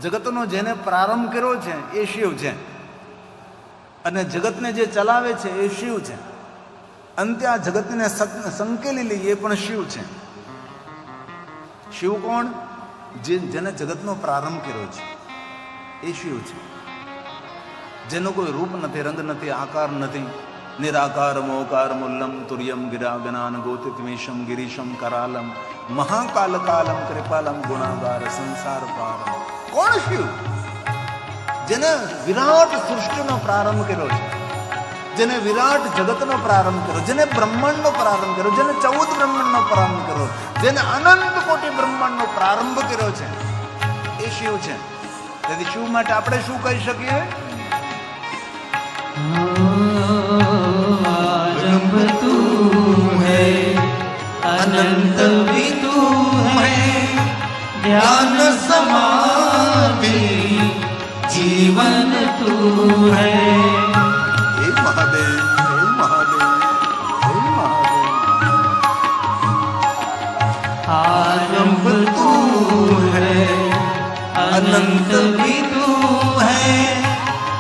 જગતનો જેને પ્રારંભ કર્યો છે એ શિવ છે, અને જગતને જે ચલાવે છે એ શિવ છે, અંતે આ જગતને સંકેલી લઈએ એ પણ શિવ છે. શિવ કોણ? જેને જગતનો પ્રારંભ કર્યો છે એ શિવ છે, જેનો કોઈ રૂપ નથી, રંગ નથી, આકાર નથી. નિરાકાર મોકાર મુલ્લમ તુર્યમ ગિરાગનાન ગોતિત્મેશમ ગિરીશમ કરાલમ મહાકાલ કાલમ કૃપાલમ ગુણાગાર સંસાર પારમ. કોણ શિવ? જેને વિરાટ સૃષ્ટિનો પ્રારંભ કર્યો છે, જેને વિરાટ જગતનો પ્રારંભ કર્યો, જેને બ્રહ્માંડનો પ્રારંભ કર્યો, જેને 14 બ્રહ્માંડનો પ્રારંભ કર્યો, જેને અનંત કોટી બ્રહ્માંડનો પ્રારંભ કર્યો છે એ શિવ છે. તેથી શિવ માટે આપણે શું કહી શકીએ? आरंभ तू है, अनंत भी तू है, ज्ञान समाधि जीवन तू है. हे महादेव, हे महादेव, हे महादेव. आरंभ तू है, अनंत भी तू है,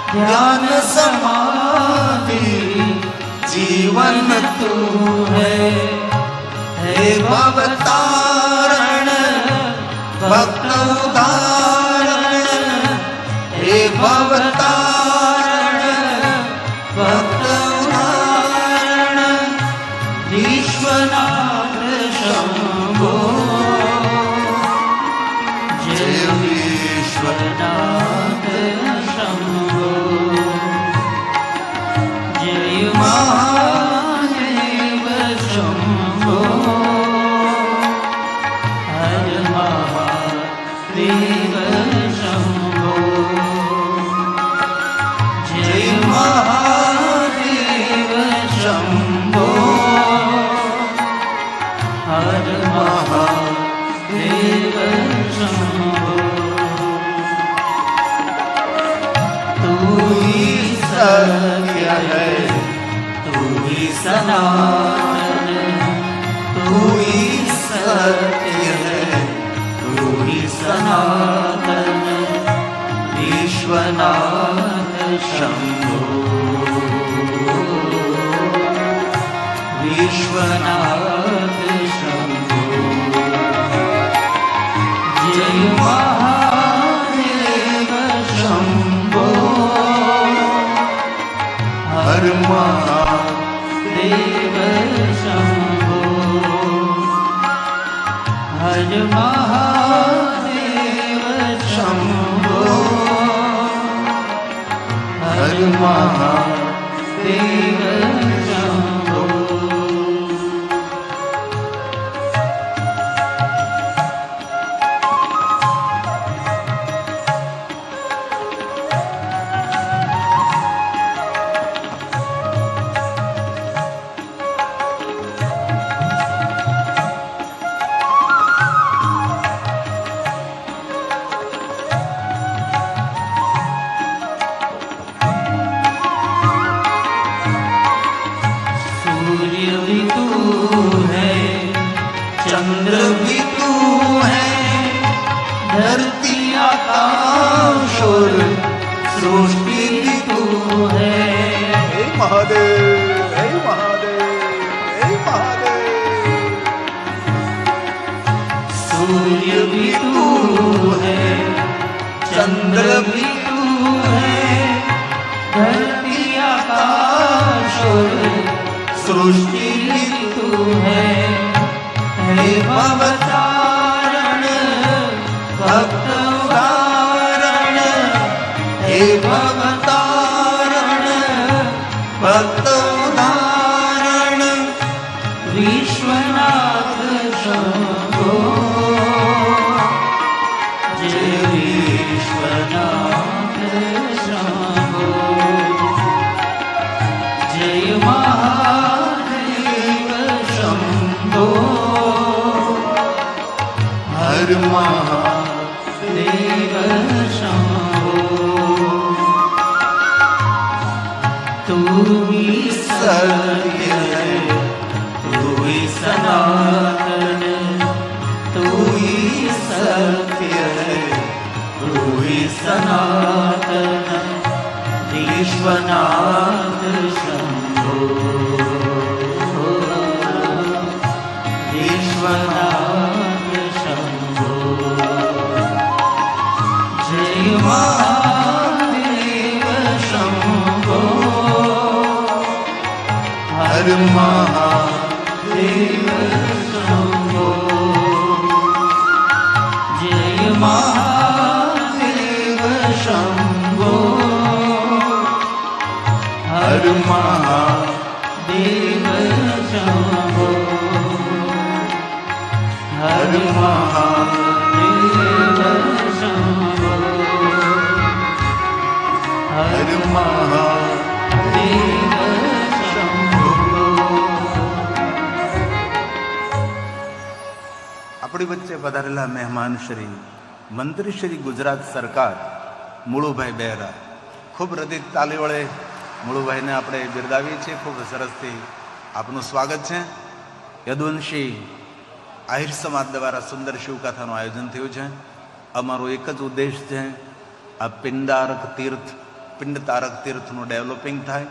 ज्ञान समाधि जीवन तू है. भवतारण भक्त उदाहरण, हे भवतारण भक्त उदाहरण, विश्वनाथ शंभो जय विश्वनाथ शंभो. जय महादेव शंभो, हर महादेव शंभो. जय महादेव शंभो, हर महादेव शंभो. तू ही सत्य है, तू ही सनातन, तू ही सत्य है, तू ही सनातन, विश्वनाथ शंभो, विश्वनाथ शंभो. जय महादेव शंभो, हर महादेव शंभो, हर महादेव शंभो, हर महादेव शंभो. सूर्य भी तू है, चंद्र भी तू है, धरती आकाश और सृष्टि भी तू है. हे महादेव, हे महादेव, हे महादेव. सूर्य भी तू है, चंद्र भी तू है, धरती आकाश और सृष्टि भी तू है. हे भवतारण भक्त उदाहरण, हे भवतारण भक्त उदाहरण, विश्वनाथ शंभो. जय विश्वनाथ शंभो, जय महादेव शंभो, हर महादेव शंभो. तू ही सत्य है, तू ही सनातन, तू ही सत्य है, तू સનાતન વિશ્વનાથ શંભો વિશ્વનાથ શંભો જય મહાદેવ શંભો હર મહાદેવ શંભો જય મહાદેવ શંભો હર મહાદેવ શંભો હર મહાદેવ શંભો હર મહાદેવ શંભો. આપણી વચ્ચે પધારેલા મહેમાન શ્રી મંત્રી શ્રી ગુજરાત સરકાર મુળુભાઈ બહેરા, ખૂબ હૃદય તાલી વડે મુળુભાઈને આપણે બિરદાવીએ છીએ. ખૂબ સરસથી આપનું સ્વાગત છે. યદુવંશી આહિર સમાજ દ્વારા સુંદર શિવકથાનું આયોજન થયું છે. અમારો એક જ ઉદ્દેશ છે, આ પિંડ તારક તીર્થનું ડેવલપિંગ થાય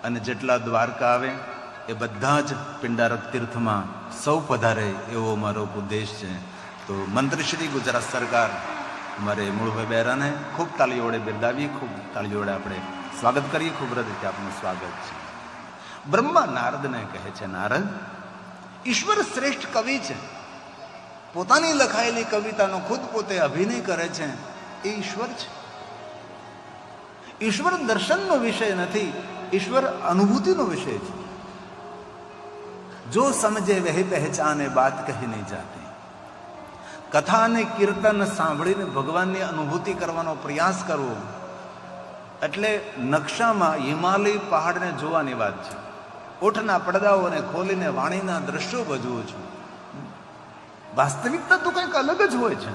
અને જેટલા દ્વારકા આવે એ બધા જ પિંડારક તીર્થમાં સૌ પધારે એવો અમારો ઉદ્દેશ છે. તો મંત્રી શ્રી ગુજરાત સરકાર અમારે મુળુભાઈ બહેરાને ખૂબ તાળીઓ વડે બિરદાવીએ, ખૂબ તાળીઓ વડે આપણે સ્વાગત કરીએ. ખૂબ હૃદયથી આપનું સ્વાગત છે. બ્રહ્મા નારદને કહે છે, નારદ, ઈશ્વર શ્રેષ્ઠ કવિ છે. પોતાની લખાયેલી કવિતાનો ખુદ પોતે અભિનય કરે છે. એ ઈશ્વર છે. ઈશ્વર દર્શનનો વિષય નથી, ઈશ્વર અનુભૂતિનો વિષય છે. જો સમજે વહી પહેચાને બાત કહી નહીં જાતી. કથા અને કીર્તન સાંભળીને ભગવાનની અનુભૂતિ કરવાનો પ્રયાસ કરવો એટલે નકશામાં હિમાલય પહાડને જોવાની વાત છે. ઓઠના પડદાઓને ખોલીને વાણીના દ્રશ્યો ભજવું છું. વાસ્તવિકતા તો કંઈક અલગ જ હોય છે.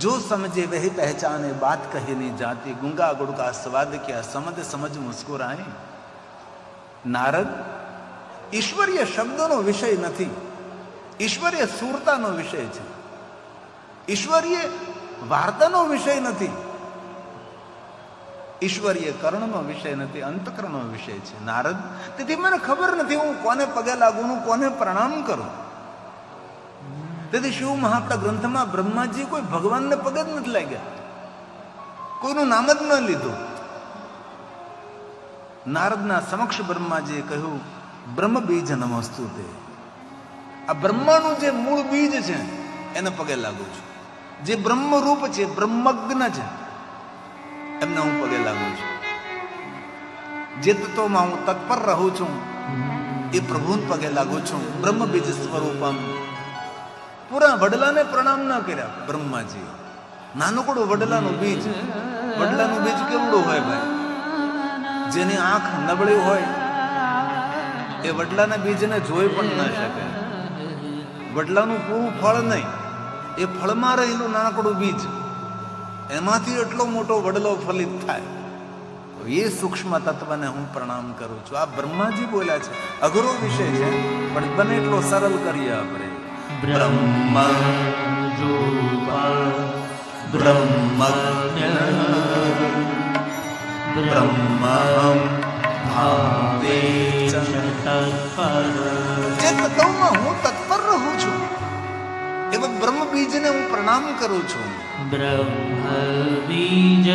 જો સમજે વહી પહેચાને બાત કહી નહીં જાતી. ગુંગા ગુડકા સ્વાદ ક્યા સમજ સમજ મુસ્કુરાય. નારદ, ઈશ્વરીય શબ્દોનો વિષય નથી, ઈશ્વરીય સુરતાનો વિષય છે. ઈશ્વરીય વાર્તાનો વિષય નથી, ઈશ્વરીય કર્ણનો વિષય નથી, અંતકરણનો વિષય છે. નારદ, તેથી મને ખબર નથી હું કોને પગે લાગુ, હું કોને પ્રણામ કરું. તેથી શિવ મહાપડા ગ્રંથમાં બ્રહ્માજી કોઈ ભગવાનને પગે જ નથી લાગ્યા, કોઈનું નામ જ ન લીધું. નારદના સમક્ષ બ્રહ્માજીએ કહ્યું, બ્રહ્મ બીજ નમસ્તુ તે. આ બ્રહ્માનું જે મૂળ બીજ છે એને પગે લાગુ છું. જે બ્રહ્મરૂપ છે, બ્રહ્મજ્ઞ છે, એમને હું પગે લાગુ છું. જે તત્વમાં હું તત્પર રહું છું એ પ્રભુને પગે લાગુ છું. બ્રહ્મ બીજ સ્વરૂપમ. પૂરા વડલાને પ્રણામ ના કર્યા બ્રહ્માજી. નાનકડું વડલાનું બીજ. વડલાનું બીજ કેવડું હોય ભાઈ? જેની આંખ નબળી હોય એ વડલાના બીજને જોઈ પણ ના શકે. વડલાનું પૂરું ફળ નહીં, એ ફળમાં રહેલું નાનકડું બીજ, એમાંથી એટલો મોટો વડલો ફલિત થાય. એ સૂક્ષ્મ તત્વને હું પ્રણામ કરું છું. આ બ્રહ્માજી બોલ્યા છે. અઘરો વિષય છે પણ બને એટલો સરળ કરીએ આપણે. બ્રહ્મ બ્રહ્મજ્ઞ બ્રહ્મં ભાવે તત્પર. જે તત્વમાં હું તત્પર રહું છું એવા બ્રહ્મ બીજને હું પ્રણામ કરું છું. બ્રહ્મ બીજ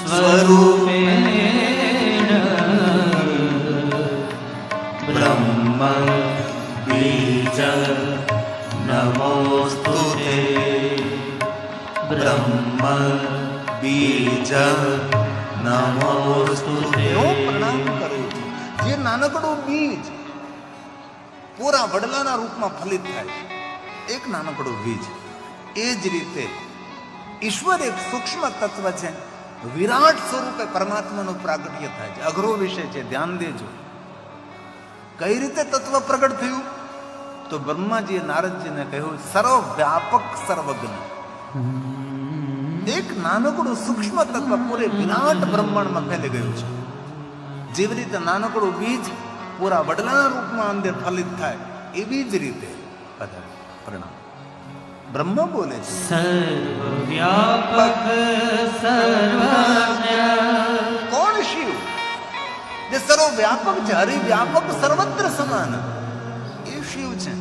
સ્વરૂપેણ બ્રહ્મ બીજ નમોસ્તુતે. બ્રહ્મ બીજ નમોસ્તુતે. હું પ્રણામ કરું છું. જે નાનકડું બીજ પૂરા વડલાના રૂપમાં ફલિત થાય છે, એક નાનકડું બીજ. એ જ રીતે ઈશ્વર એક સૂક્ષ્મ તત્વ છે, વિરાટ સ્વરૂપે પરમાત્માનું પ્રાગટ્ય થાય છે. અઘરો વિષય છે, ધ્યાન દેજો. કઈ રીતે તત્વ પ્રગટ થયું? તો બ્રહ્માજીએ નારદજીને કહ્યું, સર્વવ્યાપક સર્વજ્ઞ. એક નાનકડું સૂક્ષ્મ તત્વ પૂરે વિરાટ બ્રહ્માંડમાં ફેલી ગયું છે. જેવી રીતે નાનકડું બીજ પૂરા વડલાના રૂપમાં અંદર ફલિત થાય, એવી જ રીતે પ્રણામ. બ્રહ્મ બોલે છે. સર્વવ્યાપક સર્વજ્ઞ. કોણ શિવ? જે સર્વવ્યાપક છે, હરિવ્યાપક, સર્વત્ર સમાન, એ શિવ છે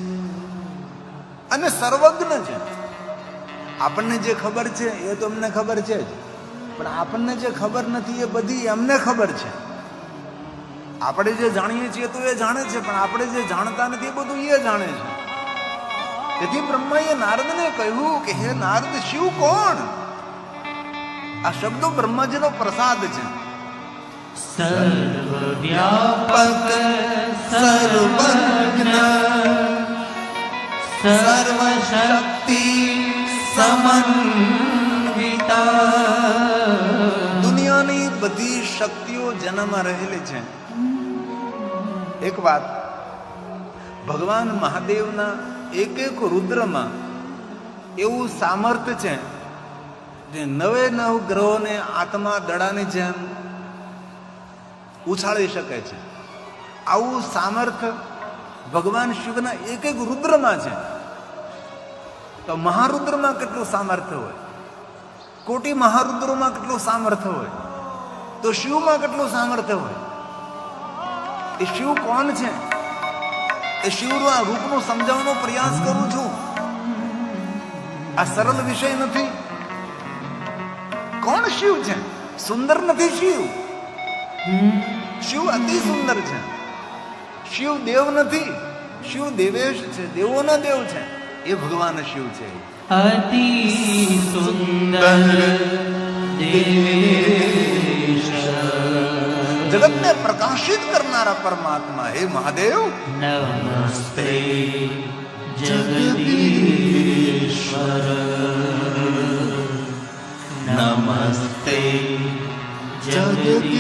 અને સર્વજ્ઞ છે. આપણને જે ખબર છે એ તો અમને ખબર છે જ, પણ આપણને જે ખબર નથી એ બધી એમને ખબર છે. આપણે જે જાણીએ છીએ તો એ જાણે છે, પણ આપણે જે જાણતા નથી એ બધું એ જાણે છે. તેથી બ્રહ્માએ નારદને કહ્યું કે હે નારદ, શિવ કોણ? આ શબ્દો બ્રહ્માજીનો પ્રસાદ છે. સર્વવ્યાપક સર્વજ્ઞ સર્વશક્તિ સમન્વિતા. દુનિયાની બધી શક્તિઓ જેનામાં રહેલી છે. એક વાત, ભગવાન મહાદેવના એક એક રુદ્રમાં એવું સામર્થ્ય છે જે 99 ગ્રહોને આત્મા દડાની જેમ ઉછાળી શકે છે. આવું સામર્થ્ય ભગવાન શિવના એક એક રુદ્રમાં છે. તો મહારુદ્રમાં કેટલું સામર્થ્ય હોય, કોટી મહારુદ્રોમાં કેટલું સામર્થ્ય હોય, તો શિવમાં કેટલું સામર્થ્ય હોય. એ શિવ કોણ છે? એ શિવનું આ રૂપનું સમજાવવાનો પ્રયાસ કરું છું. આ સરળ વિષય નથી. કોણ શિવ છે? સુંદર નથી શિવ. શિવ અતિ સુંદર છે. શિવ દેવ નથી, શિવ દેવેશ છે, દેવોના દેવ છે. એ ભગવાન શિવ છે. અતિ સુંદર દેવેશ. જગતને પ્રકાશિત કરનારા પરમાત્મા હે મહાદેવ. નમસ્તે જગદીશ્વર. નમસ્તે જગદીશ્વર.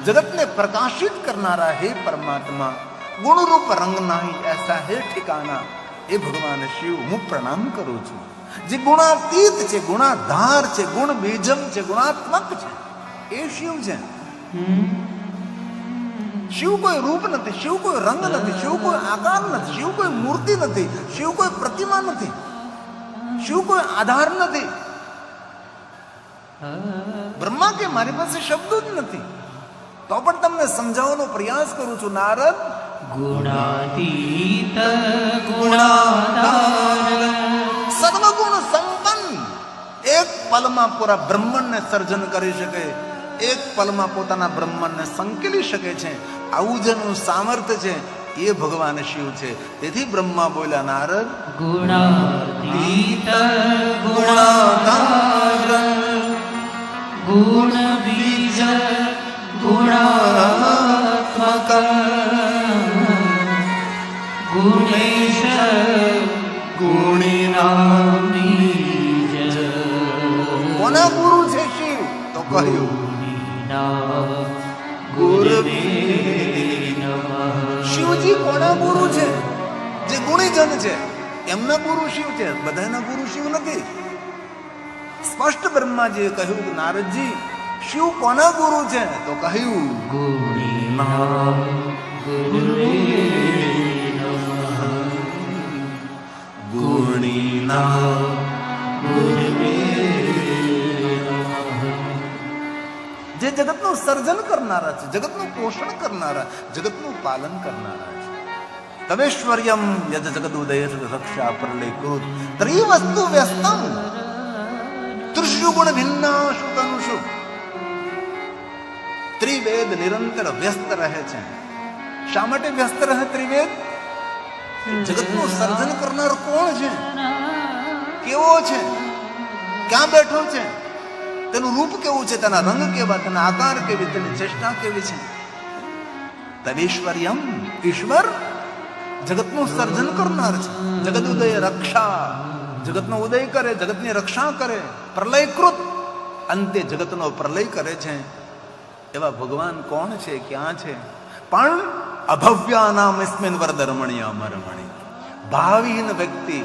જગતને પ્રકાશિત કરનારા હે પરમાત્મા, ગુણરૂપ રંગ નાહી એસા હે ઠિકાના. એ ભગવાન શિવ હું પ્રણામ કરું છું. જે ગુણાતીત છે, ગુણાધાર છે, ગુણ બીજમ છે, ગુણાત્મક છે, એ શિવ છે. શિવ કોઈ રૂપ નથી, શિવ કોઈ રંગ નથી, શિવ કોઈ આકાર નથી, શિવ કોઈ મૂર્તિ નથી, શિવ કોઈ પ્રતિમા નથી, શિવ કોઈ આધાર નથી. બ્રહ્મા કે મારી પાસે શબ્દો જ નથી, તો પણ તમને સમજાવવાનો પ્રયાસ કરું છું. નારદ, ગુણાતીત ગુણાધાર સર્વગુણ સંપન્ન, એક પલમાં પૂરા બ્રહ્માંડને સર્જન કરી શકે, એક પલમાં પોતાના બ્રહ્માંડને સંકેલી શકે છે. આવું જેનું સામર્થ્ય છે એ ભગવાન શિવ છે. તેથી બ્રહ્મા બોલ્યા, નારદ, ગુણાતીત ગુણાધાર ગુણ બીજ ગુણાત્મક ગુણેશ ગુણિનામ બીજ. કોના ગુરુ છે શિવ? તો કહ્યું ગુરવે નમઃ. શિવજી કોના ગુરુ છે? જે ગુણીજન છે એમના ગુરુ શિવ છે, બધાના ગુરુ શિવ નથી. સ્પષ્ટ બ્રહ્માજીએ કહ્યું કે નારદજી, શિવ કોના ગુરુ છે? તો કહ્યું ગુણીનામ ગુરવે નમઃ. ગુણીનામ ગુરવે નમઃ. જે જગતનું સર્જન કરનારા છે, જગતનું પોષણ કરનારા, જગતનું પાલન કરનારા છે. તવેશ્વર્યમ યદ જગદુદય રક્ષા પ્રલય કૃત ત્રિવસ્તુ વ્યસ્તમ ત્રિષુ ગુણ ભિન્નાશુ તનુષુ. ત્રિવેદ નિરંતર વ્યસ્ત રહે છે. શા માટે વ્યસ્ત રહે ત્રિવેદ? જગતનું સર્જન કરનાર કોણ છે? કેવો છે? ક્યાં બેઠો છે? તેનું રૂપ કેવું છે? તેના રંગ કેવા? તેના આકાર કેવી? તેની ચેષ્ટા કેવી છે? તવેશ્વર્યમ, ઈશ્વર જગતનું સર્જન કરનાર છે. જગત ઉદય રક્ષા, જગતનો ઉદય કરે, જગતની રક્ષા કરે. પ્રલયકૃત, અંતે જગતનો પ્રલય કરે છે. એવા ભગવાન કોણ છે? ક્યાં છે? પણ અભવ્યાનામ ઇસ્મિન વરદરમણી અમરમણી. ભાવહીન વ્યક્તિ,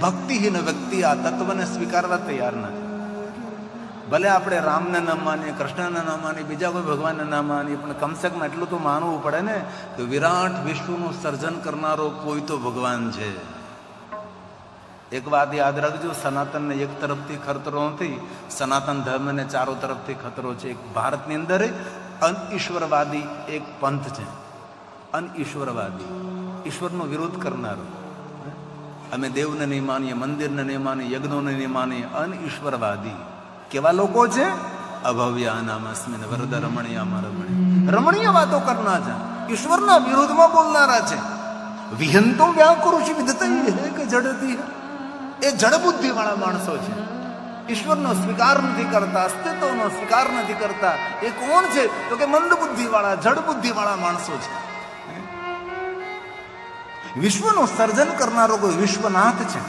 ભક્તિહીન વ્યક્તિ આ તત્વને સ્વીકારવા તૈયાર નથી. ભલે આપણે રામને ન માનીએ, કૃષ્ણને ન માનીએ, બીજા કોઈ ભગવાનને ન માનીએ, પણ કમસે કમ એટલું તો માનવું પડે ને કે વિરાટ વિશ્વનું સર્જન કરનારો કોઈ તો ભગવાન છે. એક વાત યાદ રાખજો, સનાતનને એક તરફથી ખતરો નથી, સનાતન ધર્મને ચારો તરફથી ખતરો છે. એક ભારતની અંદર અનઈશ્વરવાદી એક પંથ છે, અનઈશ્વરવાદી, ઈશ્વરનો વિરોધ કરનારો. અમે દેવને નહીં માનીએ, મંદિરને નહીં માનીએ, યજ્ઞોને નહીં માનીએ. અનઈશ્વરવાદી કેવા લોકો છે? અભવ્યાનામસ્મિન વરદ રમણીયામાં રમણીય વાતો કરનાર છે, ઈશ્વરના વિરોધમાં બોલનારા છે. વિહંતો વ્યાકૃષિ વિદતૈ કે જડતી, એ જડ બુદ્ધિ વાળા માણસો છે. ઈશ્વરનો સ્વીકાર નથી કરતા, અસ્તિત્વનો સ્વીકાર નથી કરતા. એ કોણ છે? તો કે મંદ બુદ્ધિ વાળા, જડ બુદ્ધિ વાળા માણસો છે. વિશ્વનું સર્જન કરનારો કોઈ વિશ્વનાથ છે.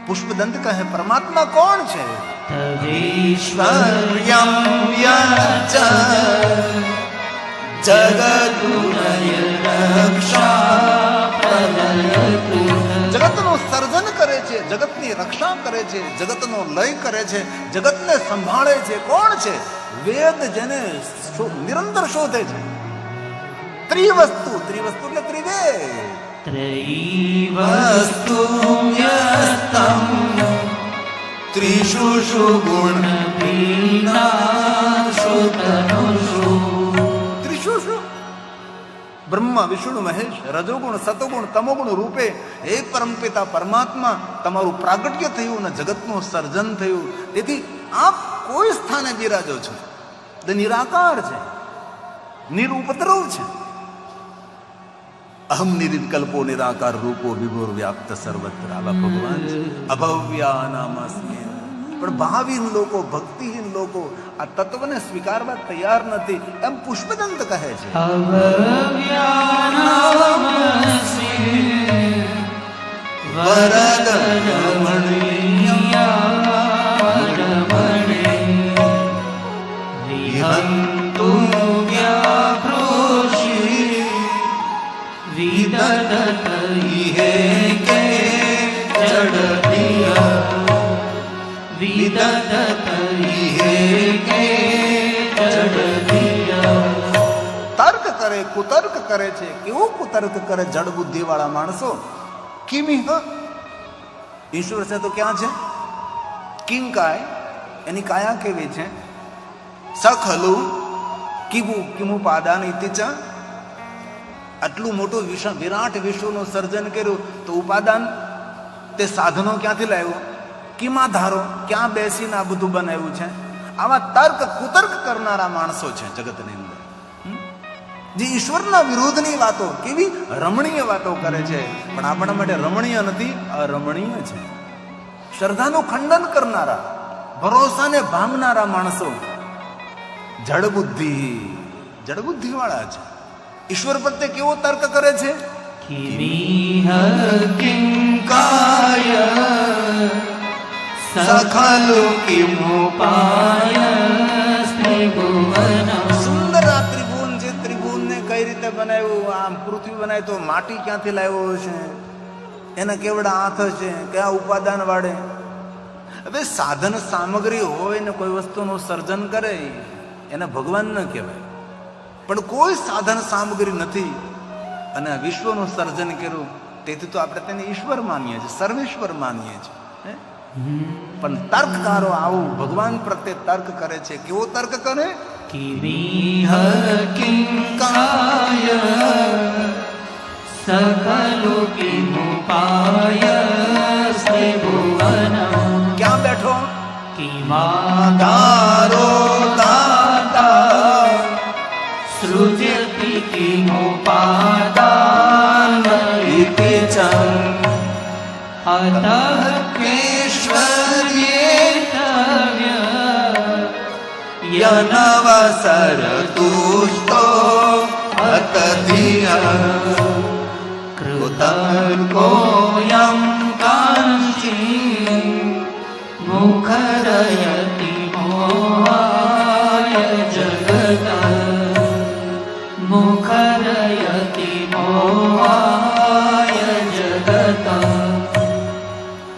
પુષ્પદંત કહે પરમાત્મા કોણ છે? તદેશ્વર્યં યચ જગદુનય રક્ષા પ્રલયતુ. જગતનું સર્જન કરે છે, જગતની રક્ષા કરે છે, જગતનો લય કરે છે, જગતને સંભાળે છે. કોણ છે? વેદ જેને નિરંતર શોધે છે. ત્રિવસ્તુ, ત્રિવસ્તુ એટલે ત્રિવેદ. ત્રયીવસ્તુ યસ્તં ત્રિષુ ગુણ ભીનાશુતનુષુ. ત્રિષુ બ્રહ્મ, વિષ્ણુ, મહેશ, રજોગુણ, સતોગુણ, તમોગુણ રૂપે એક પરમપિતા પરમાત્મા તમારું પ્રાગટ્ય થયું અને જગતનું સર્જન થયું. તેથી આપ કોઈ સ્થાને બિરાજો છો, તે નિરાકાર છે, નિરુપદ્રવ છે. અહમ નિર્વિકલ્પો નિરાકાર રૂપો વિભોર વ્યાપ્ત સર્વત્ર. આવા ભગવાન છે. અભવ્યાનામસ્મિન. પણ ભાવિહીન લોકો, ભક્તિહીન લોકો આ તત્વને સ્વીકારવા તૈયાર નથી, એમ પુષ્પદંત કહે છે. અભવ્યાનામસ્મિન વરદ રમણીયારમણે વિહંતુ વ્યાકૃષિ વિદતૈહે કે જડતિય. વિદતૈહે કે જડતિય. તર્ક કરે, કુતર્ક કરે છે. કેવું કુતર્ક કરે જડ બુદ્ધિ વાળા માણસો? કિમિહ, ઈશ્વર છે તો ક્યાં છે? કિંકાય, એની કાયા કેવી છે? સખલુ કિમુ કિમુ પાદાન ઇતિચ. આટલું મોટું વિરાટ વિશ્વનું સર્જન કર્યું તો ઉપાદાન, તે સાધનો ક્યાંથી લાવ્યો? કિમા ધારો, ક્યાં બેસીને આ બધું બનાવ્યું છે? આવા તર્ક કુતર્ક કરનારા માણસો છે જગતની અંદર, જે ઈશ્વરના વિરોધની વાતો, કેવી રમણીય વાતો કરે છે. પણ આપણા માટે રમણીય નથી, અરમણીય છે. શ્રદ્ધાનું ખંડન કરનારા, ભરોસાને ભાંગનારા માણસો જડબુદ્ધિ વાળા છે. ઈશ્વર પ્રત્યે કેવો તર્ક કરે છે? કિમિહ કિંકાય સખલુ કિમુપાય ત્રિભુવનમ. સુંદર આ ત્રિભુવન છે. ત્રિભુવનને કઈ રીતે બનાવ્યું? આમ પૃથ્વી બનાવી તો માટી ક્યાંથી લાવ્યો છે? એના કેવડા હાથ છે? કયા ઉપાદાન વાળે? હવે સાધન સામગ્રી હોય ને કોઈ વસ્તુનું સર્જન કરે એને ભગવાન ન કહેવાય. પણ કોઈ સાધન સામગ્રી નથી અને આ વિશ્વનું સર્જન કર્યું, તેથી તો આપણે તેને ઈશ્વર માનીએ છીએ, સર્વેશ્વર માનીએ છીએ. પણ તર્કકારો આવું ભગવાન પ્રત્યે તર્ક કરે છે. કેવો તર્ક કરે? કિમિહ કિંકાય સખલુ કિમુપાય ત્રિભુવનમ. ક્યાં બેઠો? કિમાધારો દાતા સૃજતિ કિમુપાદાન ઇતિ ચ. અતઃ કેશ્વર્યેતવ્ય યનવસરતુષ્ટો અતધિય. કૃતર્કોऽયં કાંચી મુખરયતિ મોહાય જગત. મુખરયતિ મોહાય જગત.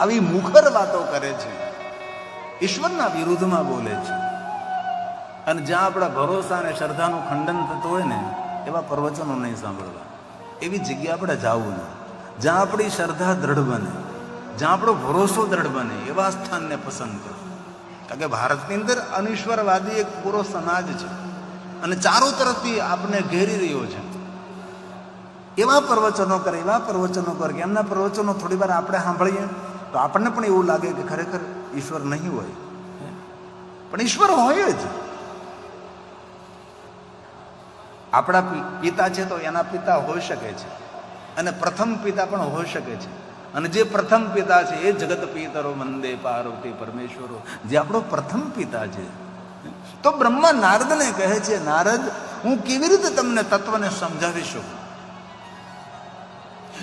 આવી મુખર વાતો કરે છે, ઈશ્વરના વિરુદ્ધમાં બોલે છે. અને જ્યાં આપણા ભરોસા અને શ્રદ્ધાનું ખંડન થતું હોય ને, એવા પ્રવચનો નહીં સાંભળવા. એવી જગ્યા આપણે જવું નહીં. જ્યાં આપણી શ્રદ્ધા દ્રઢ બને, જ્યાં આપણો ભરોસો દ્રઢ બને એવા સ્થાનને પસંદ કરો. કારણ કે ભારતની અંદર અનિશ્વરવાદી એક પૂરો સમાજ છે અને ચારો તરફથી આપને ઘેરી રહ્યો છે. એવા પ્રવચનો કરે કે એમના પ્રવચનો થોડી વાર આપણે સાંભળીએ તો આપણને પણ એવું લાગે કે ખરેખર ઈશ્વર નહીં હોય, પણ ઈશ્વર હોય જ. આપણા પિતા છે તો એના પિતા હોઈ શકે છે અને પ્રથમ પિતા પણ હોઈ શકે છે. અને જે પ્રથમ પિતા છે એ જગત પિતરો વંદે પાર્વતી પરમેશ્વરો, જે આપણો પ્રથમ પિતા છે. તો બ્રહ્મા નારદને કહે છે, નારદ, હું કેવી રીતે તમને તત્વને સમજાવી શકું?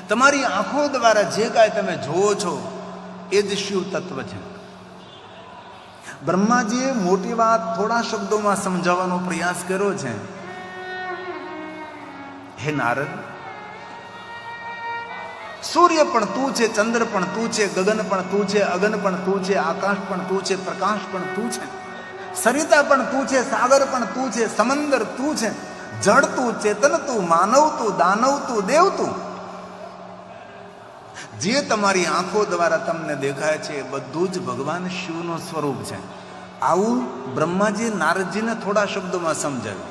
તમારી આંખો દ્વારા જે કાંઈ તમે જોવો છો એ જ શિવ તત્વ છે. બ્રહ્માજીએ મોટી વાત થોડા શબ્દોમાં સમજાવવાનો પ્રયાસ કર્યો છે. હે નારદ, સૂર્ય પણ તું છે, ચંદ્ર પણ તું છે, ગગન પણ તું છે, અગન પણ તું છે, આકાશ પણ તું છે, પ્રકાશ પણ તું છે, સરિતા પણ તું છે, સાગર પણ તું છે, સમંદર તું છે, જળ તું, ચેતન તું, માનવ તું, દાનવ તું, દેવ તું. જે તમારી આંખો દ્વારા તમને દેખાય છે એ બધું જ ભગવાન શિવનું સ્વરૂપ છે. આવું બ્રહ્માજી નારદજીને થોડા શબ્દોમાં સમજાવ્યું.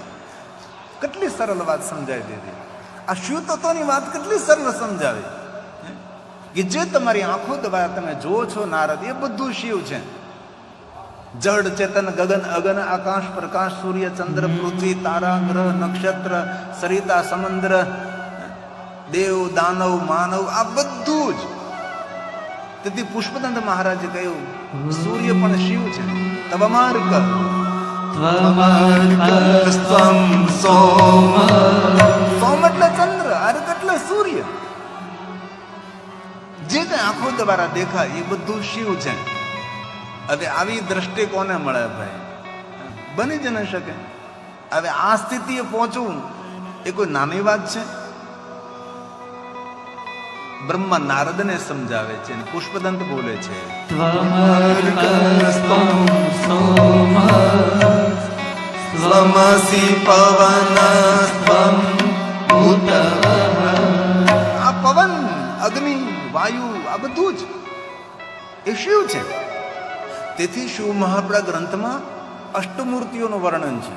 કેટલી સરળ વાત સમજાવી દીધી. આ શિવ તત્વની વાત કેટલી સરળ સમજાવી કે જે તમારી આંખો દ્વારા તમે જુઓ છો નારદ, એ બધું શિવ છે. જળ, ચેતન, ગગન, અગન, આકાશ, પ્રકાશ, સૂર્ય, ચંદ્ર, પૃથ્વી, તારા, ગ્રહ, નક્ષત્ર, સરિતા, સમંદર, દેવ, દાનવ, માનવ, આ બધું જ. તેથી પુષ્પદંત મહારાજે કહ્યું, સૂર્ય પણ શિવ છે. તવમાર્ક સોમ, સોમ એટલે ચંદ્ર, અર્ક એટલે સૂર્ય. જે કઈ આંખો દ્વારા દેખાય એ બધું શિવ છે. હવે આવી દ્રષ્ટિ કોને મળે ભાઈ? બની જ ન શકે. હવે આ સ્થિતિએ પહોંચવું એ કોઈ નાની વાત છે? બ્રહ્મા નારદને સમજાવે છે અને પુષ્પદંત બોલે છે, સ્વમસી પવન સ્વમ ભૂત. આ પવન, અગ્નિ, વાયુ, આ બધું જ એ શિવ છે. તેથી શિવ મહાપરા ગ્રંથમાં અષ્ટમૂર્તિઓનું વર્ણન છે.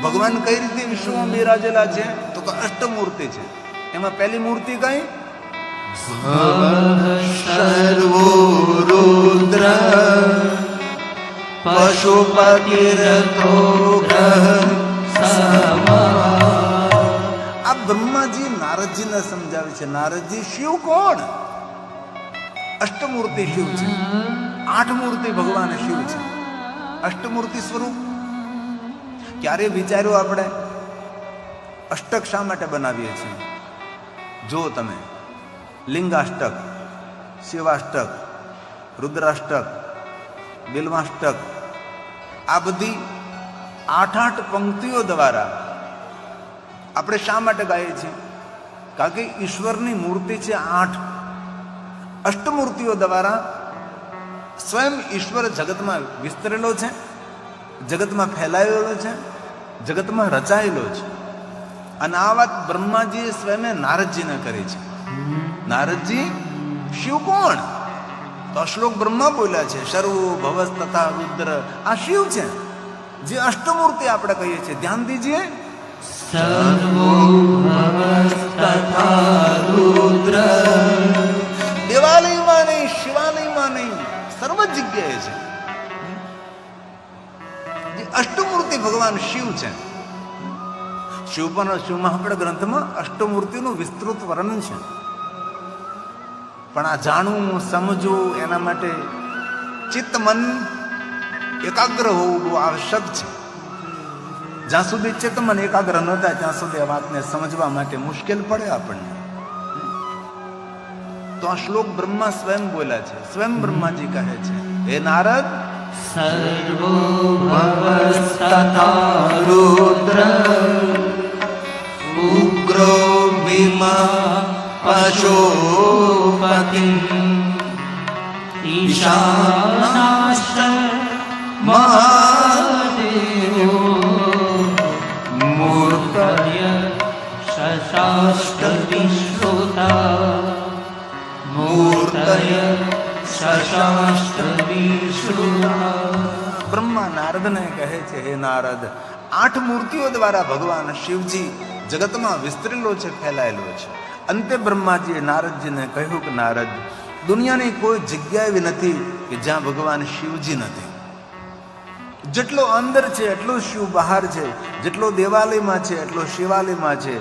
ભગવાન કઈ રીતે વિશ્વમાં બિરાજેલા છે તો કે અષ્ટમૂર્તિ છે. એમાં પહેલી મૂર્તિ કઈ? સર્વો રુદ્ર પશુપતિરથો ગ્રહ સમા. આ બ્રહ્માજી નારદજીને સમજાવે છે. નારદજી, શિવ કોણ? અષ્ટમૂર્તિ શિવ છે. 8 મૂર્તિ ભગવાન શિવ છે. અષ્ટમૂર્તિ સ્વરૂપ ક્યારે વિચાર્યું આપણે? અષ્ટક શા માટે બનાવીએ છીએ? જો તમે લિંગાષ્ટક, શિવાષ્ટક, રુદ્રાષ્ટક, બિલ્વાષ્ટક, આ બધી 8 પંક્તિઓ દ્વારા આપણે શા માટે ગાઈએ છીએ? કારણ કે ઈશ્વરની મૂર્તિ છે 8. અષ્ટમૂર્તિઓ દ્વારા સ્વયં ઈશ્વર જગતમાં વિસ્તરેલો છે, જગતમાં ફેલાયેલો છે, જગતમાં રચાયેલો છે. અને આ વાત બ્રહ્માજીએ સ્વયં નારદજીને કરી છે. નારદજી, શિવ કોણ? તો શ્લોક બ્રહ્મા બોલ્યા છે, સર્વો ભવસ તથા રુદ્ર. આ શિવ છે, જે અષ્ટમૂર્તિ આપણે કહીએ છીએ. ધ્યાન દીજીએ, સર્વો ભવસ તથા રુદ્ર. દેવાલયમાં નહીં, શિવાલયમાં નહીં, સર્વ જગ્યાએ છે. અષ્ટમૂર્તિ ભગવાન શિવ છે. શિવ મહાપડ ગ્રંથમાં અષ્ટમૂર્તિનું વિસ્તૃત વર્ણન છે. પણ આ જાણવું, સમજવું, એના માટે ચિત્ત મન એકાગ્ર હોવું બહુ આવશ્યક છે. જ્યાં સુધી ચિત્ત મન એકાગ્ર ન થાય ત્યાં સુધી આ વાતને સમજવા માટે મુશ્કેલ પડે આપણને. તો આ શ્લોક બ્રહ્મા સ્વયં બોલ્યા છે. સ્વયં બ્રહ્માજી કહે છે, હે નારદ, સર્વો ભવસ તથા રુદ્ર ઉગ્રો ભીમા પશુપતિ ઈશાનાશ્ચ મહાદેવો મૂર્તય શશાષ્ટ વિશ્રુતા. શાસ્ત્ર વિશુદ્ધા. બ્રહ્મા નારદને કહે છે, હે નારદ, 8 મૂર્તિઓ દ્વારા ભગવાન શિવજી જગતમાં વિસ્તરેલો છે, ફેલાયેલો છે. અંતે બ્રહ્માજીએ નારદજીને કહ્યું કે નારદ, દુનિયાની કોઈ જગ્યા એવી નથી કે જ્યાં ભગવાન શિવજી નથી. જેટલો અંદર છે એટલો શિવ બહાર છે, જેટલો દેવાલયમાં છે એટલો શિવાલયમાં છે,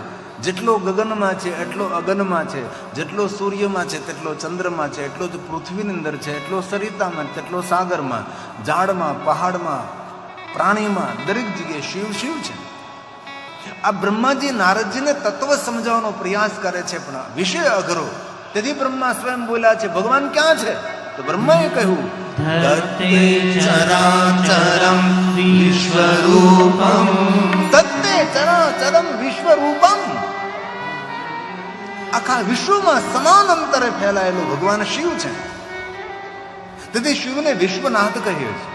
જેટલો ગગનમાં છે એટલો અગનમાં છે, જેટલો સૂર્યમાં છે તેટલો ચંદ્રમાં છે, એટલો જ પૃથ્વીની અંદર છે, એટલો સરિતામાં, તેટલો સાગરમાં, ઝાડમાં, પહાડમાં, પ્રાણીમાં, દરેક જગ્યાએ શિવ શિવ છે. આ બ્રહ્માજી નારદજીને તત્વ સમજાવવાનો પ્રયાસ કરે છે, પણ વિષય અઘરો. તેથી બ્રહ્મા સ્વયં બોલ્યા છે, ભગવાન ક્યાં છે? તો બ્રહ્માએ કહ્યું, ધત્તે ચરાચરમ વિશ્વરૂપમ. તત્તે ચરાચરમ વિશ્વરૂપમ. આખા વિશ્વમાં સમાન અંતરે ફેલાયેલો ભગવાન શિવ છે. તેથી શિવને વિશ્વનાથ કહીએ છીએ.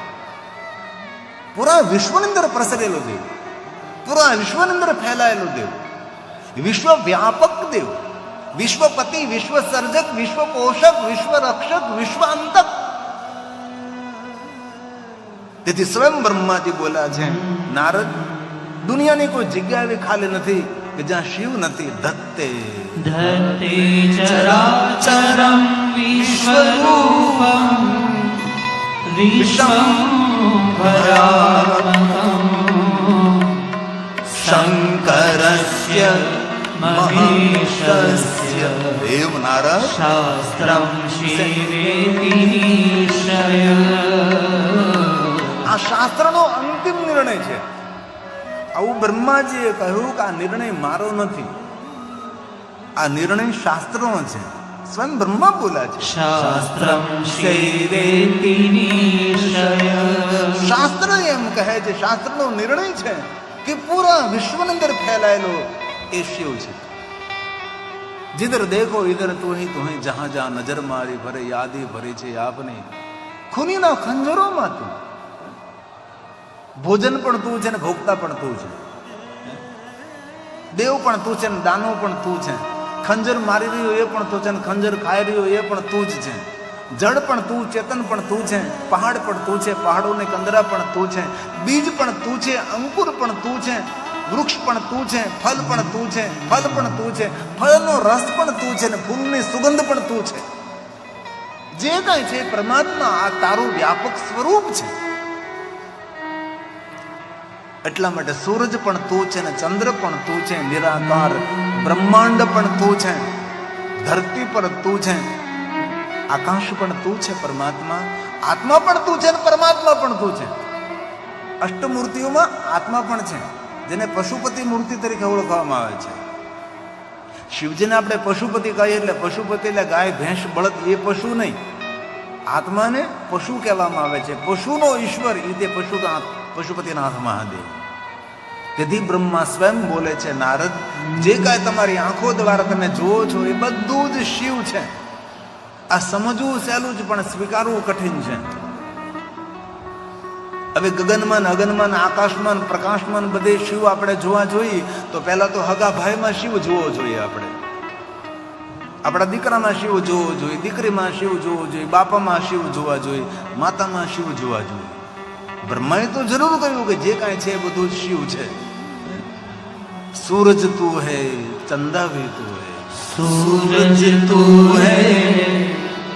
પૂરા વિશ્વની અંદર પ્રસરેલો દેવ, પૂરા વિશ્વની અંદર ફેલાયેલો દેવ, વિશ્વ વ્યાપક દેવ, વિશ્વપતિ, વિશ્વ સર્જક, વિશ્વ પોષક, વિશ્વ રક્ષક, વિશ્વ અંતક. તેથી સ્વયં બ્રહ્માજી બોલ્યા છે, નારદ, દુનિયાની કોઈ જગ્યા એવી ખાલી નથી કે જ્યાં શિવ નથી. ધત્તે ધત્તે ચરાચરમ વિશ્વરૂપમ વિશ્વંભરાત્મકં શંકરસ્ય મહેશસ્ય દેવ નારદ શાસ્ત્રમ શિવેતિ નિશ્ચય. આ શાસ્ત્રનો અંતિમ નિર્ણય છે. આવું બ્રહ્માજીએ કહ્યું કે આ નિર્ણય મારો નથી, આ નિર્ણય શાસ્ત્રનો છે. સ્વયં બ્રહ્મા બોલ્યા છે, શાસ્ત્રમ શિવેતિ નિશ્ચય. શાસ્ત્ર એમ કહે છે, શાસ્ત્રનો નિર્ણય છે કે પૂરા વિશ્વની અંદર ફેલાયેલો એ શિવ છે. जिधर देखो इधर तू ही जहां जहां नजर मारी भरे यादी भरी છે આપની ખૂનીના ખંજરોમાં તું. ભોજન પણ તું છે ને ભોગતા પણ તું છે, દેવ પણ તું છે ને દાનવ પણ તું છે, ખંજર મારી રહ્યો એ પણ તું છે ને ખંજર ખાઈ રહ્યો એ પણ તું જ છે, જળ પણ તું, ચેતન પણ તું છે, પહાડ પણ તું છે, પહાડોને કંદરા પણ તું છે, બીજ પણ તું છે, અંકુર પણ તું છે, વૃક્ષ પણ તું છે, ફલ પણ તું છે, ફલ પણ તું છે, ફળનો રસ પણ તું છે ને ફૂલની સુગંધ પણ તું છે. જે કાંઈ છે પરમાત્મા, આ તારું વ્યાપક સ્વરૂપ છે. એટલા માટે સૂરજ પણ તું છે ને ચંદ્ર પણ તું છે, નિરાકાર બ્રહ્માંડ પણ તું છે, ધરતી પર તું છે, આકાશ પણ તું છે પરમાત્મા, આત્મા પણ તું છે ને પરમાત્મા પણ તું છે. અષ્ટમૂર્તિઓમાં આત્મા પણ છે, જેને પશુપતિ મૂર્તિ તરીકે ઓળખવામાં આવે છે. શિવજીને આપણે પશુપતિ કહીએ એટલે પશુપતિ એટલે ગાય, ભેંસ, બળદ એ પશુ નહીં. આત્માને પશુ કહેવામાં આવે છે. પશુનો ઈશ્વર એ તે પશુપતિનાથ મહાદેવ. તેથી બ્રહ્મા સ્વયં બોલે છે, નારદ, જે કાંઈ તમારી આંખો દ્વારા તમે જુઓ છો એ બધું જ શિવ છે. આ સમજવું સહેલું જ પણ સ્વીકારવું કઠિન છે. હવે ગગનમાં, અગનમાં, આકાશમાં, પ્રકાશમાં બધે શિવ આપણે જોવા જોઈએ તો પહેલા તો હગા ભાઈમાં શિવ જોવો જોઈએ. આપણે આપણા દીકરામાં શિવ જોવો જોઈએ, દીકરીમાં શિવ જોવો જોઈએ, બાપામાં શિવ જોવા જોઈએ, માતામાં શિવ જોવા જોઈએ. બ્રહ્માએ તો જરૂર કહ્યું કે જે કાંઈ છે એ બધું જ શિવ છે. સૂરજ તું હે, ચંદા ભી તું હે, सूरज तू है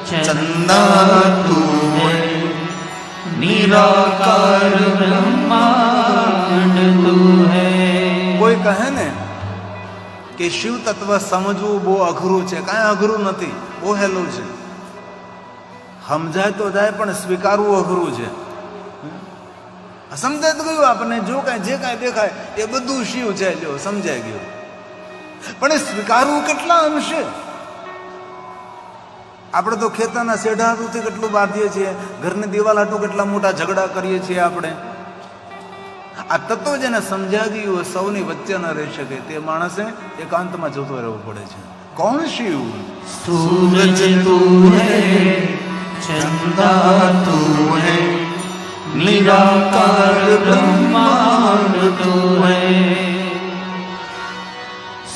चंदा तू है निराकार ब्रह्मांड तू है। કોઈ કહે ને કે શિવ તત્વ સમજવું બહુ અઘરું છે, કાંઈ અઘરું નથી, બહુ હેલું છે. સમજાય તો જાય પણ સ્વીકારવું અઘરું છે. સમજાય તો ગયું આપણને, જો કાંઈ જે કાંઈ દેખાય એ બધું શિવ છે, જો સમજાય ગયું. પણ એ સ્વીકારવું કેટલા અંશે? આપણે તો ખેતરના શેઢા હાથુથી કેટલું બાંધીએ છીએ, ઘરની દિવાલ હાટું કેટલા મોટા ઝઘડા કરીએ છીએ આપણે. આ તત્વ જેને સમજાઈ ગયું સૌની વચ્ચે ન રહી શકે તે માણસે એકાંતમાં જોતો રહેવું પડે છે. કોણ શિવ? सूरज तू है चंदा तू है निराकार ब्रह्मांड तू है।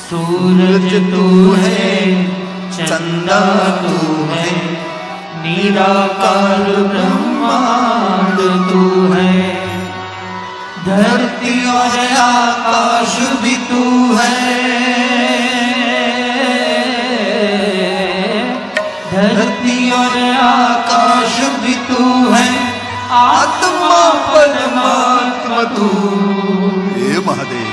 सूरज तू है चंदा तू है निराकार ब्रह्मांड तू है, धरती और आकाश भी तू है, धरती और आकाश भी तू है, आत्मा परमात्मा तू। हे महादेव।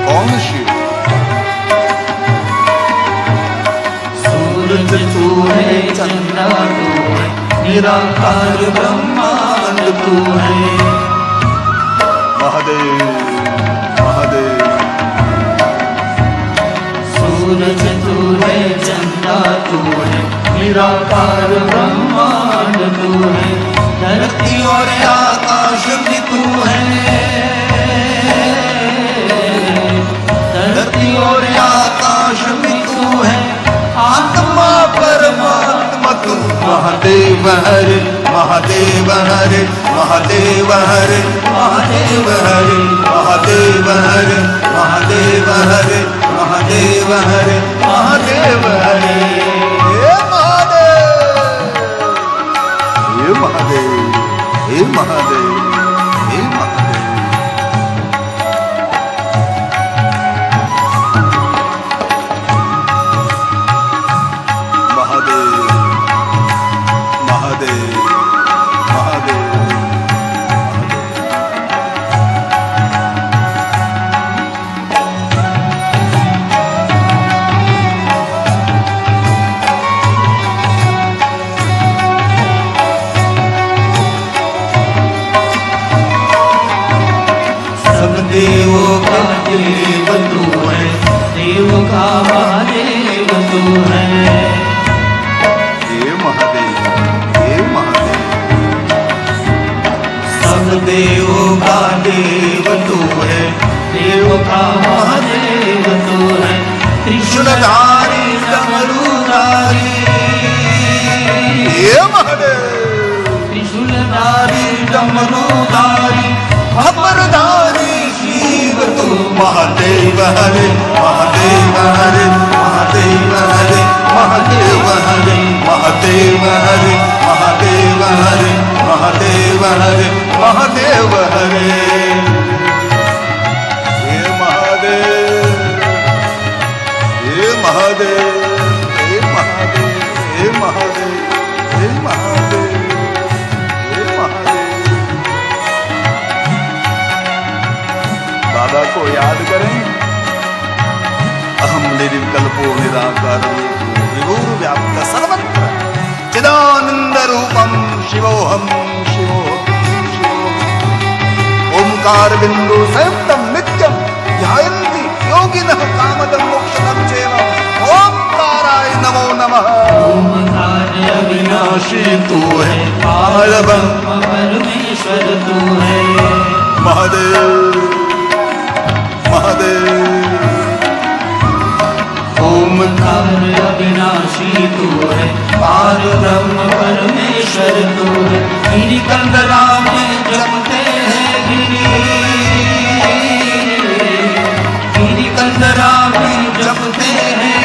कौन शिव? सूरज तू है, चंद्रा तू है, निराकार ब्रह्मांड तू है। महादेव महादेव। सूरज तू है, चंद्रा तू है, निराकार ब्रह्मांड तू है, धरती और आकाश भी तू है, धरती और आकाश भी तू है, आत्मा परमात्मा तू। महादेव हरे महादेव हरे महादेव हरे महादेव हरे महादेव हरे महादेव हरे महादेव हरे महादेव हरे। हे महादेव हे महादेव हे महादेव हे महादेव। महादेव महादेव सब देवों का देव तू है, देव का महादेव तू है। हे महादेव हे महादेव। सब देवों का देव तू है, देव का महादेव तू है, त्रिशूलधारी डमरूधारी। हे महादेव। त्रिशूलधारी डमरूधारी, खबरदारी शिव तू। महादेव हरे महादेव हरे महादेव हरे महादेव हरे महादेव हरे महादेव हरे महादेव हरे महादेव हरे। हे महादेव हे महादेव हे महादेव हे महादेव हे महादेव हे महादेव। दादा को याद करें। अहम निर्विकल्पो निराकारं विभुर्व्याप्त सर्वत्र चिदानंद रूपम शिवोहम शिवोहम शिवोहम। ओंकार बिंदु संयुक्तम नित्यम ध्यायन्ति योगिनः कामदं मोक्षदं चैव। ओंकाराय नमो नमः। ओंकार अविनाशी तू है, पारब्रह्म परमेश्वर तू है। महादेव महादेव। ओंकार अविनाशी तू है, पारब्रह्म परमेश्वर तू है। गिरि कंदरा में जपते हैं गिरि, गिरि कंदरा में जपते हैं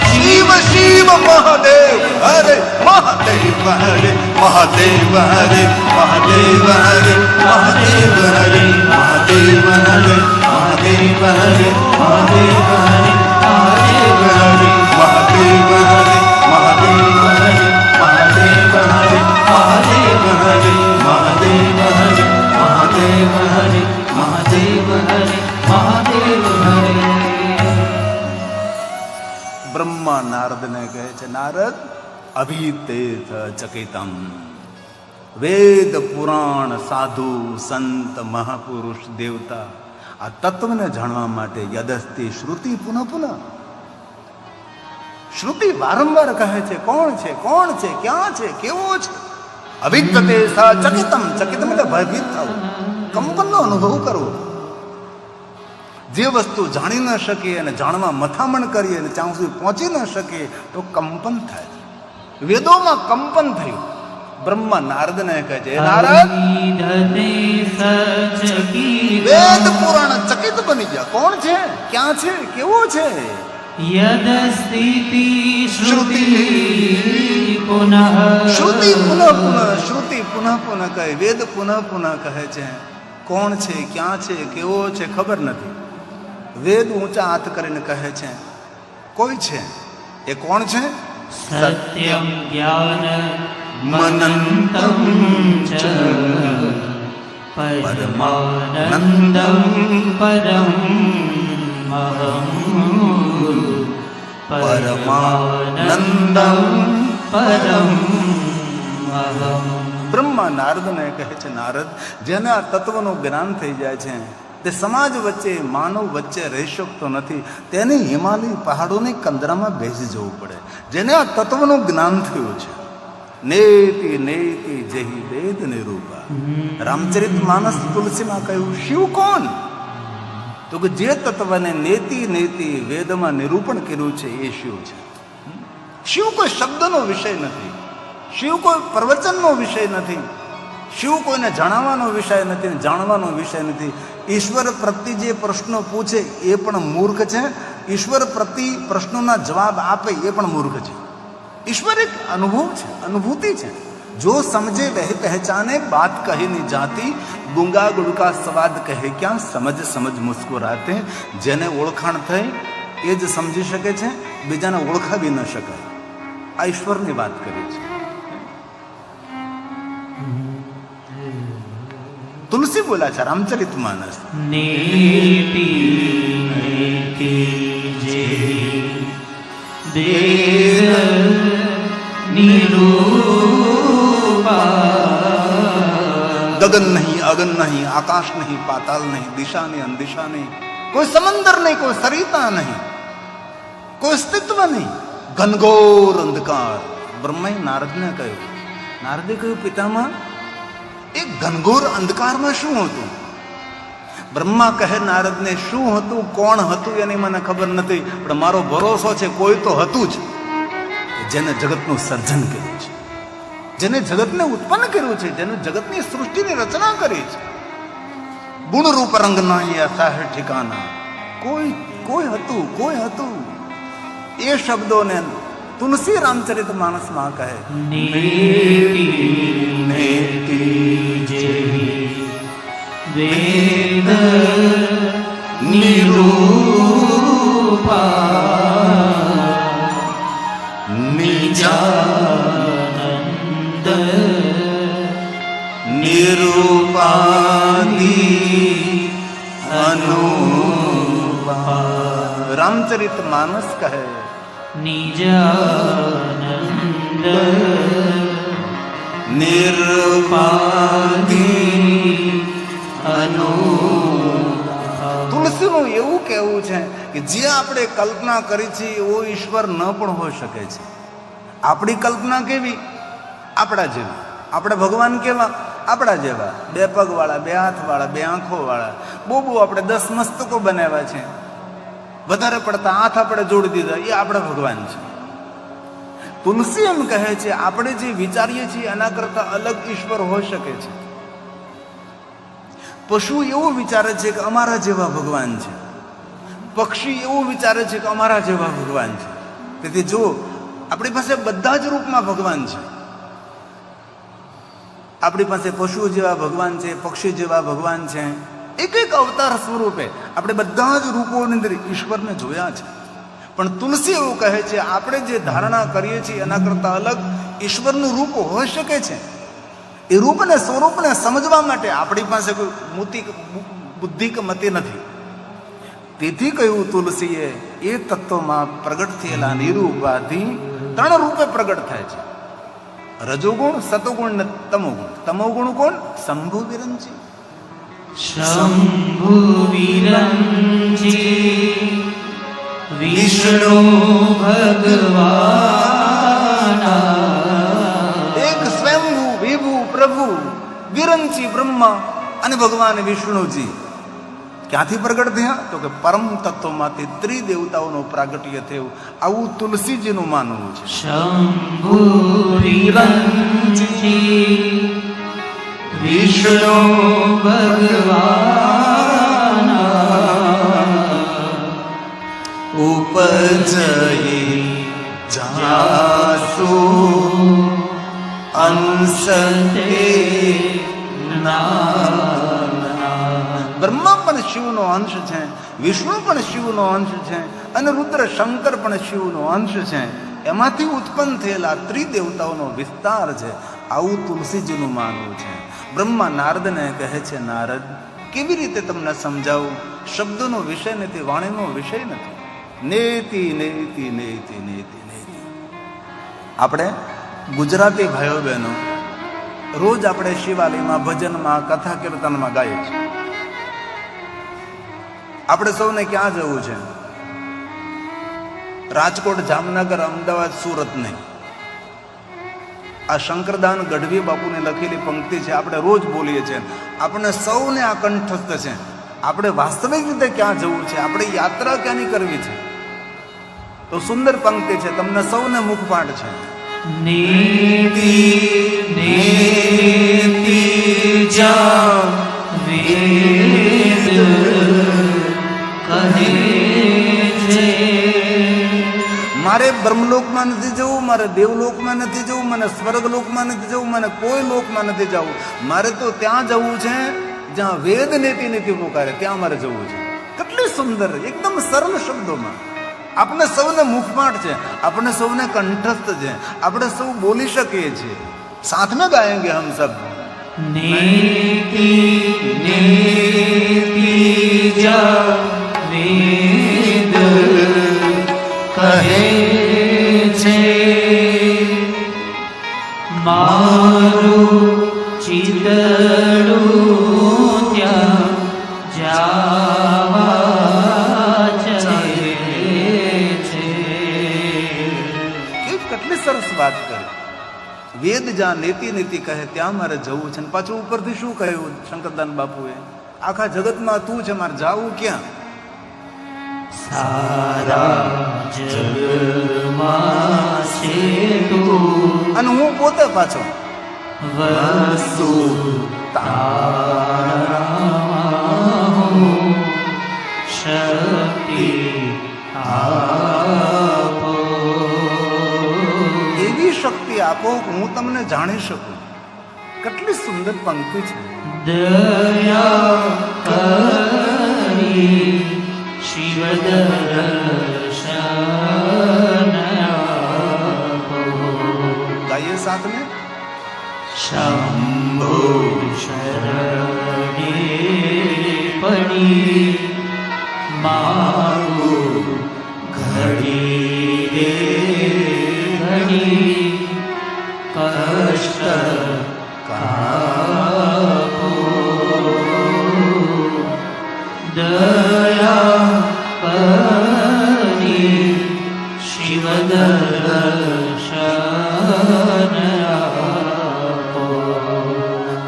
शिव शिव महादेव हरे महादेव हरे महादेव हरे महादेव हरे महादेव हरे महादेव हरे महादेव हरे महादेव हरे महादेव हरे महादेव हरे महादेव हरे महादेव हरे महादेव हरे महादेव हरे महादेव हरे महादेव हरे महादेव हरे। ब्रह्मा नारद ने कहे छे, नारद अभी तीर्थ चकितम। वेद पुराण साधु संत महापुरुष देवता आ तत्वने जाणवा माटे यदस्ति श्रुति पुनः पुनः। श्रुति वारंवार कहे छे कोण छे क्या छे केवो छे। अभिद्यते सा चकितम। चकितम એટલે ભયભીત થવું, કંપનનો અનુભવ કરવો। જે વસ્તુ જાણી ન શકીએ અને જાણવા મથામણ કરીએ અને ત્યાં સુધી પહોંચી ન શકીએ તો કંપન થાય છે। વેદોમાં કંપન થયું, બ્રહ્મા નારદને કહે છે, નારદ, વેદ પુરાણ ચકિત બની ગયા. કોણ છે, ક્યાં છે, કેવો છે? યદ સ્થિતિ શ્રુતિ પુનઃ શ્રુતિ પુનઃ પુનઃ, શ્રુતિ પુનઃ પુનઃ કહે, વેદ પુનઃ પુનઃ કહે છે. કોણ છે, ક્યાં છે, કેવો છે, ખબર નથી. વેદ ઊંચા હાથ કરીને કહે છે કોઈ છે. એ કોણ છે? સત્યમ જ્ઞાન મનંતમ ચ પરમાનંદમ પરમ અહં પરમાનંદમ પરમ અહં. બ્રહ્મા નારદને કહે છે, નારદ, જેને આ તત્વનું જ્ઞાન થઈ જાય છે, તે સમાજ વચ્ચે, માનવ વચ્ચે રહી શકતો નથી. તેને હિમાલય પહાડોની કંદરામાં બેસી જવું પડે. જેને આ તત્વનું જ્ઞાન થયું છે, નેતિ નેતિ જહી વેદ નિરૂપા. રામચરિત માનસ તુલસીમાં કહ્યું, શિવ કોણ? તો કે જે તત્વને નેતિ નેતિ વેદમાં નિરૂપણ કર્યું છે એ શિવ છે. શિવ કોઈ શબ્દનો વિષય નથી, શિવ કોઈ પ્રવચનનો વિષય નથી, શિવ કોઈને જણાવવાનો વિષય નથી, જાણવાનો વિષય નથી. ઈશ્વર પ્રત્યે જે પ્રશ્નો પૂછે એ પણ મૂર્ખ છે, ઈશ્વર પ્રત્યે પ્રશ્નોના જવાબ આપે એ પણ મૂર્ખ છે. ઈશ્વર એક અનુભવ છે, અનુભૂતિ છે. જો સમજે વહ પહેચાને, બાત કહી ની જાતી, ગુંગા ગુડકા સ્વાદ કહે ક્યાં, સમજ સમજ મુસ્કુરાતે. જેને ઓળખાણ થઈ એ જ સમજી શકે છે, બીજાને ઓળખાવી ન શકાય. આ ઈશ્વરની વાત કરી છે. તુલસી બોલા છે રામચરિત માનસ, નેતિ નેતિ જે વેદ નિરૂપા. ગગન નહીં, અગન નહીં, આકાશ નહીં, પાતાલ નહીં, દિશા નહીં, અંદિશા નહીં, કોઈ સમંદર નહીં, કોઈ સરિતા નહીં, કોઈ અસ્તિત્વ નહીં, ઘનઘોર અંધકાર. બ્રહ્માએ નારદને કહ્યું, નારદે કહ્યું, પિતામાં એક ઘનઘોર અંધકારમાં શું હતું? બ્રહ્મા કહે નારદને, શું હતું, કોણ હતું એની મને ખબર નથી, પણ મારો ભરોસો છે કોઈ તો હતું જ, જેને જગતનું સર્જન કર્યું છે, જેને જગતને ઉત્પન્ન કર્યું છે, જેને જગતની સૃષ્ટિની રચના કરી છે. ગુણ રૂપ રંગ નહીં અસાહે ઠિકાના. કોઈ હતું, કોઈ હતું. એ શબ્દોને તુલસી રામચરિત માનસમાં કહે, નેતિ નેતિ જે વેદ નિરૂપા નિજાનંદ નિરૂપાદિ અનુપા. રામચરિત માનસ કહે, નિજાનંદ નિરૂપાદિ અનુપા. તુલસીનું એવું કહેવું છે કે જે આપણે કલ્પના કરી છે એવો ઈશ્વર ન પણ હોઈ શકે છે. આપણી કલ્પના કેવી? આપણા જેવી. આપણે ભગવાન કેવા? આપણા જેવા. 2 પગ વાળા, 2 હાથ વાળા, 2 આંખો વાળા. બહુ આપણે 10 મસ્તકો બનાવ્યા છે, વધારે પડતા હાથ આપણે જોડી દીધા, એ આપણા ભગવાન છે. તુલસી એમ કહે છે, આપણે જે વિચારીએ છીએ એના કરતા અલગ ઈશ્વર હોઈ શકે છે. પશુ એવું વિચારે છે કે અમારા જેવા ભગવાન છે, પક્ષી એવું વિચારે છે કે અમારા જેવા ભગવાન છે. તેથી જો આપણી પાસે બધા જ રૂપમાં ભગવાન છે, આપણી પાસે પશુ જેવા ભગવાન છે, પક્ષી જેવા ભગવાન છે, એક એક અવતાર સ્વરૂપે આપણે બધા જ રૂપોની અંદર ઈશ્વરને જોયા છે. પણ તુલસી એવું કહે છે, આપણે જે ધારણા કરીએ છીએ એના કરતા અલગ ઈશ્વરનું રૂપ હોઈ શકે છે. એ રૂપને સ્વરૂપને સમજવા માટે આપણી પાસે કોઈ બુદ્ધિ કે મતિ નથી. તેથી કહ્યું તુલસીએ, એ તત્વમાં પ્રગટ થયેલા નિરૂપાથી 3 રૂપે પ્રગટ થાય છે: રજોગુણ, સતોગુણ ને તમોગુણ. તમોગુણ કોણ? શંભુ વિરંચી. શંભુ વિરંચી વિષ્ણુ ભગવાન. એક સ્વયંભુ વિભુ પ્રભુ વિરંચી બ્રહ્મા અને ભગવાન વિષ્ણુજી. ક્યાંથી પ્રગટ થયા? તો કે પરમ તત્વમાંથી ત્રિદેવતાઓનો પ્રાગટ્ય થયું. આવું તુલસીજીનું માનવું છે. શંભુરિવંશી વિષ્ણુ ભગવાન ઉપજયી જાસુ અંશતે બ્રહ્મા પણ શિવનો અંશ છે, વિષ્ણુ પણ શિવનો અંશ છે અને રુદ્ર શંકર પણ શિવનો અંશ છે. એમાંથી ઉત્પન્ન થયેલા ત્રિદેવતાઓનો વિસ્તાર છે. આવું તુલસીજીનું માનવું છે. બ્રહ્મા નારદને કહે છે, નારદ, કેવી રીતે તમને સમજાવું? શબ્દોનો વિષય નથી, વાણીનો વિષય નથી. નેતિ નેતિ નેતિ નેતિ નેતિ. આપણે ગુજરાતી ભાઈઓ બહેનો રોજ આપણે શિવાલયમાં, ભજનમાં, કથા કીર્તનમાં ગાઈએ છીએ. આપણે સૌને ક્યાં જવું છે? રાજકોટ, જામનગર, અમદાવાદ, સુરત નહીં. આ શંકરદાન ગઢવી બાપુને લખેલી પંક્તિ છે, આપણે રોજ બોલીએ છીએ. આપણને સૌને આ કંઠસ્થ છે. આપણે વાસ્તવિક રીતે ક્યાં જવું છે? આપણે યાત્રા ક્યાંની કરવી છે? તો સુંદર પંક્તિ છે, તમને સૌને મુખપાઠ છે. નેતિ નેતિ જા વેદ કહે છે. મારે બ્રહ્મલોકમાં નથી જવું, મારે દેવલોકમાં નથી જવું, મને સ્વર્ગલોકમાં નથી જવું, મને કોઈ લોકમાં નથી જવું. મારે તો ત્યાં જવું છે જ્યાં વેદ નેતિ નેતિ પોકારે, ત્યાં મારે જવું છે. કેટલી સુંદર, એકદમ સરળ શબ્દોમાં આપણે સૌને મુખપાઠ છે, આપણે સૌને કંઠસ્થ છે, આપણે સૌ બોલી શકીએ છીએ. સાથ में गाएंगे हम सब. નેતિ નેતિ જા વેદ કહે છે. મારું ચિતડું ત્યાં જાવા ચલે છે. કેટલી સરસ વાત કરી. વેદ જ્યાં નેતિ નેતિ કહે ત્યાં મારે જવું છે. પાછું ઉપરથી શું કહ્યું શંકરદાન બાપુએ? આખા જગતમાં તું છે, મારે જાવું ક્યાં? સારા જગમાં છે તું અને હું પોતે પાછો વસ્તુ તારામાં શક્તિ આપો. એવી શક્તિ આપો કે હું તમને જાણી શકું. કેટલી સુંદર પંક્તિ છે. દયા કરી શિવ દર્શન આપો. ગાઈએ સાથ में. શંભો શરણે પડી મારું ઘડી રે ઘડી કષ્ટ કાપો. દયા કરી શિવ દર્શન આપો.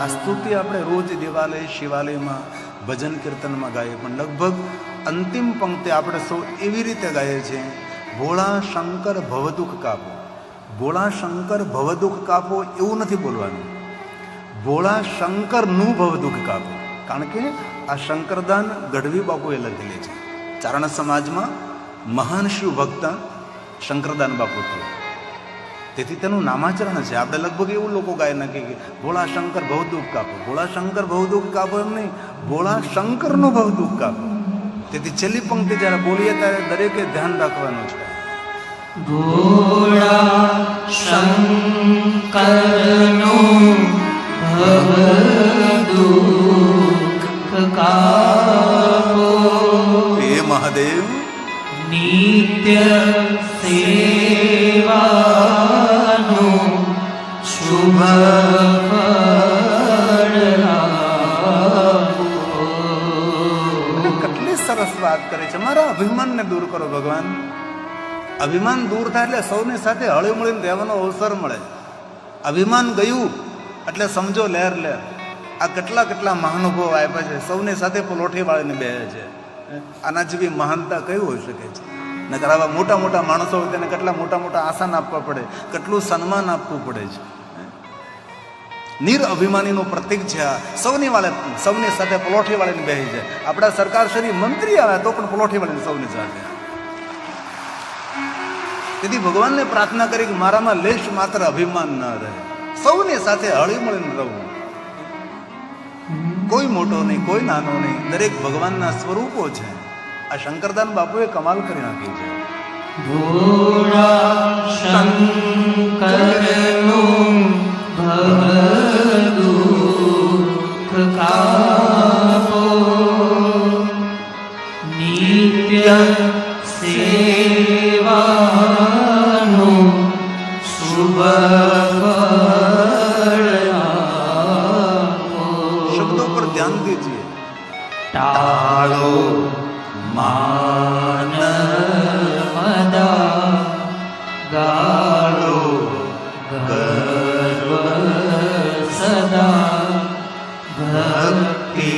આ સ્તુતિ આપણે રોજ દેવાલય, શિવાલયમાં, ભજન કીર્તનમાં ગાઈએ, પણ લગભગ અંતિમ પંક્તિ આપણે સૌ એવી રીતે ગાઈએ છીએ, ભોળા શંકર ભવદુઃખ કાપો. ભોળા શંકર ભવદુઃખ કાપો એવું નથી બોલવાનું. ભોળા શંકરનું ભવદુઃખ કાપો. કારણ કે આ શંકરદાન ગઢવી બાપુએ લખેલી છે. ચારણ સમાજમાં મહાન શિવ ભક્ત શંકરદાન બાપુ થયા, તેથી તેનું નામાચરણ છે. આપણે લગભગ એવું લોકો ગાય નાખીએ કે ભોળા શંકર ભવદુઃખ કાપો. ભોળા શંકર ભવદુઃખ કાપો એમ નહીં, ભોળા શંકરનું ભવદુઃખ કાપો. તેથી છેલ્લી પંક્તિ જ્યારે બોલીએ ત્યારે દરેકે ધ્યાન રાખવાનું છે. ભોળા શંકરનું ભવદુઃખ કાપો. હે મહાદેવ, નિત્ય સેવાનું શુભ ફળ આપો. કેટલી સરસ વાત કરે છે. મારા અભિમાનને દૂર કરો ભગવાન. અભિમાન દૂર થાય એટલે સૌની સાથે હળી મળીને રહેવાનો અવસર મળે. અભિમાન ગયું એટલે સમજો લહેર લહેર. આ કેટલા કેટલા મહાનુભાવો આપ્યા છે, સૌને સાથે પલોઠી વાળીને બે છે. આના જેવી મહાનતા કઈ હોઈ શકે છે? નકર આવા મોટા મોટા માણસો હોય તેને કેટલા મોટા મોટા આસન આપવા પડે, કેટલું સન્માન આપવું પડે છે. નિર અભિમાનીનું પ્રતીક છે આ. સૌની સાથે પલોઠી વાળીને બેસી જાય. આપણા સરકાર શ્રી મંત્રી આવે તો પણ પલોઠી વાળીને સૌની સાથે. તેથી ભગવાનને પ્રાર્થના કરી કે મારામાં લેશ માત્ર અભિમાન ન રહે, સૌની સાથે હળી મળીને રહું. કોઈ મોટો નહીં, કોઈ નાનો નહીં, દરેક ભગવાનના સ્વરૂપો છે. આ શંકરદાન બાપુએ કમાલ કરી નાખી છે. ભોળા શંકરનું ભવદુઃખ કાપો, નિત્ય સેવાનું શુભ ફળ આપો. શબ્દો પર ધ્યાન દીજીએ. ટાળો માન મદા, ગાળો ગર્વ સદા, ભક્તિ